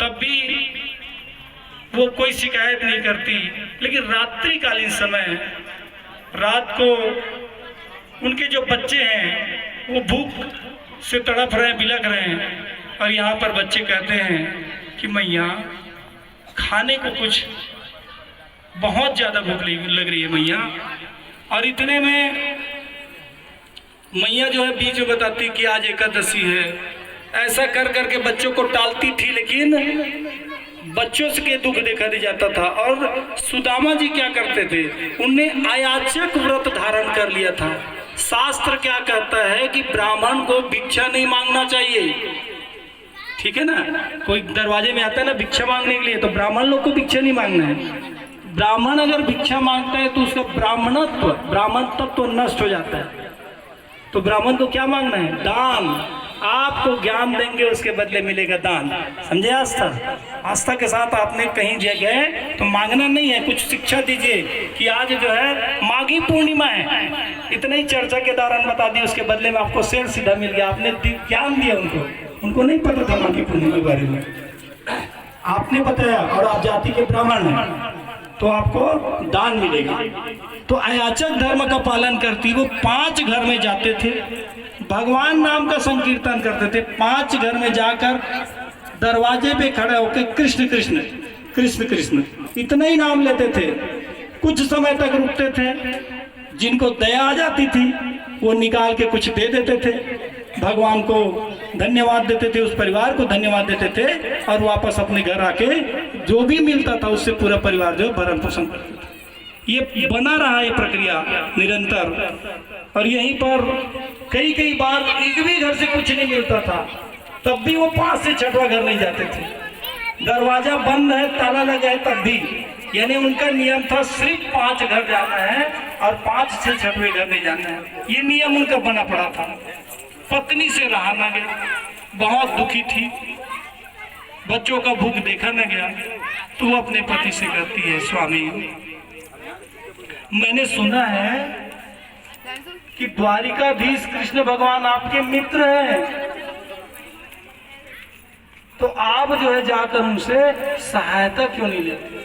तब भी वो कोई शिकायत नहीं करती। लेकिन रात्रिकालीन समय, रात को उनके जो बच्चे हैं वो भूख से तड़प रहे हैं, बिलख रहे हैं, और यहाँ पर बच्चे कहते हैं कि मैया खाने को कुछ, बहुत ज़्यादा भूख लग रही है मैया। और इतने में मैया जो है बीच में बताती कि आज एकादशी है। ऐसा कर करके बच्चों को टालती थी, लेकिन बच्चों से के दुख देखा नहीं जाता था। और सुदामा जी क्या करते थे, उनने अयाचक व्रत धारण कर लिया था। शास्त्र क्या कहता है कि ब्राह्मण को भिक्षा नहीं मांगना चाहिए, ठीक है ना। कोई दरवाजे में आता है ना भिक्षा मांगने के लिए, तो ब्राह्मण लोग को भिक्षा नहीं मांगना है। ब्राह्मण अगर भिक्षा मांगता है तो उसका ब्राह्मण तत्व तो नष्ट हो जाता है। तो ब्राह्मण को क्या मांगना है? दान। आपको ज्ञान देंगे, उसके बदले मिलेगा दान। समझे? आस्था के साथ आपने कहीं गए तो मांगना नहीं है, कुछ शिक्षा दीजिए कि आज जो है माघी पूर्णिमा है, इतना ही चर्चा के दौरान बता दिए, उसके बदले में आपको शेर सीधा मिल गया। आपने ज्ञान दिया उनको नहीं पता था माघी पूर्णिमा के बारे में, आपने बताया, और आप जाति के ब्राह्मण हैं तो आपको दान मिलेगा। तो अयाचक धर्म का पालन करती वो 5 घर में जाते थे, भगवान नाम का संकीर्तन करते थे। 5 घर में जाकर दरवाजे पे खड़े होकर कृष्ण कृष्ण कृष्ण कृष्ण इतना ही नाम लेते थे। कुछ समय तक रुकते थे, जिनको दया आ जाती थी वो निकाल के कुछ दे देते थे, भगवान को धन्यवाद देते थे, उस परिवार को धन्यवाद देते थे, और वापस अपने घर आके जो भी मिलता था उससे पूरा परिवार जो भरण पोषण करते थे। ये बना रहा है प्रक्रिया निरंतर। और यहीं पर कई बार एक भी घर से कुछ नहीं मिलता था, तब भी वो 5 से 6वां घर नहीं जाते थे। दरवाजा बंद है, ताला लगा है, तब भी, यानी उनका नियम था सिर्फ 5 घर जाना है और 5 से 6वें घर नहीं जाना है। ये नियम उनका बना पड़ा था। पत्नी से रहा ना गया, बहुत दुखी थी, बच्चों का भूख देखा न गया, तो वो अपने पति से कहती है, स्वामी मैंने सुना है कि द्वारिकाधीश कृष्ण भगवान आपके मित्र हैं, तो आप जो है जाकर उनसे सहायता क्यों नहीं लेते?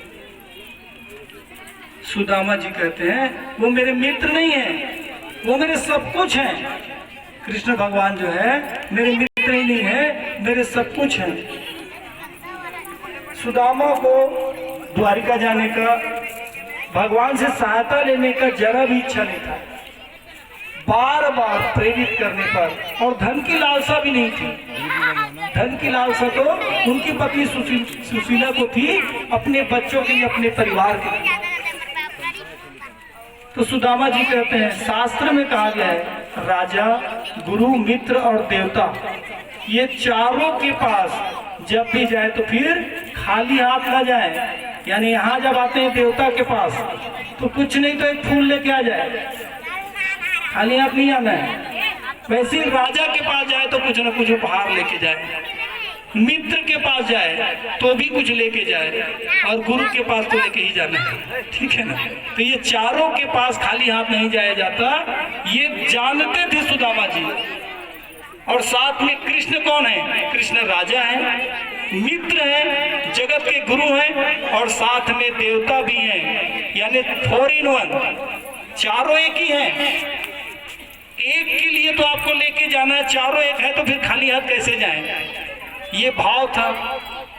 सुदामा जी कहते हैं वो मेरे मित्र नहीं है, वो मेरे सब कुछ हैं। कृष्ण भगवान जो है मेरे मित्र ही नहीं है, मेरे सब कुछ हैं। सुदामा को द्वारिका जाने का, भगवान से सहायता लेने का जरा भी इच्छा नहीं था। बार बार प्रेरित करने पर, और धन की लालसा भी नहीं थी। धन की लालसा तो उनकी पत्नी सुशीला को थी, अपने बच्चों के लिए, अपने परिवार के लिए। तो सुदामा जी कहते हैं, शास्त्र में कहा गया है राजा, गुरु, मित्र और देवता, ये चारों के पास जब भी जाए तो फिर खाली हाथ ना जाए। यानी यहाँ जब आते हैं देवता के पास तो कुछ नहीं तो एक फूल लेके आ जाए, खाली हाथ नहीं आना है। वैसे राजा के पास जाए तो कुछ ना कुछ उपहार लेके जाए, मित्र के पास जाए तो भी कुछ लेके जाए, और गुरु के पास तो लेके ही जाना है, ठीक है ना। तो ये चारों के पास खाली हाथ नहीं जाया जाता, ये जानते थे सुदामा जी। और साथ में कृष्ण कौन है? कृष्ण राजा है, मित्र है, जगत के गुरु हैं, और साथ में देवता भी हैं, यानी 4 in 1, चारों एक ही हैं। एक के लिए तो आपको लेके जाना है, चारों एक है तो फिर खाली हाथ कैसे जाए? ये भाव था।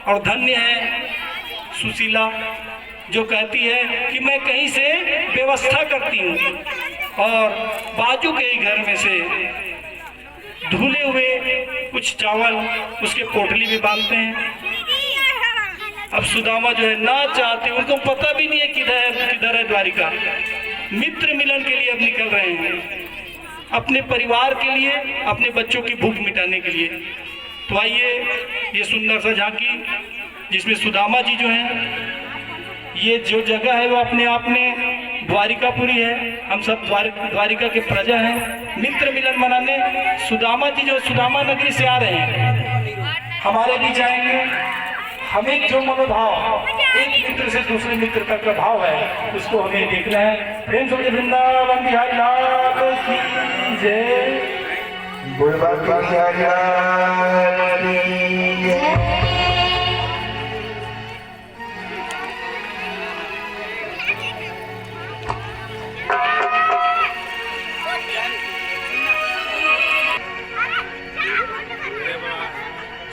और धन्य है सुशीला जो कहती है कि मैं कहीं से व्यवस्था करती हूँ, और बाजू के ही घर में से धुले हुए कुछ चावल उसके पोटली में बांधते हैं। अब सुदामा जो है ना चाहते, उनको पता भी नहीं है किधर है द्वारिका, मित्र मिलन के लिए अब निकल रहे हैं, अपने परिवार के लिए, अपने बच्चों की भूख मिटाने के लिए। तो आइए ये सुंदर सा झांकी जिसमें सुदामा जी जो हैं, ये जो जगह है वो अपने आप में द्वारिकापुरी है, हम सब द्वारिका के प्रजा हैं। मित्र मिलन मनाने सुदामा जी जो सुदामा नगरी से आ रहे हैं, हमारे भी जाएंगे। हमें जो मनोभाव एक मित्र से दूसरे मित्र तक का भाव है उसको हमें देखना है। प्रेम से वृंदावन बिहारी लाल की जय।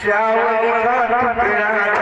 चावल का टुकड़ा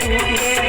के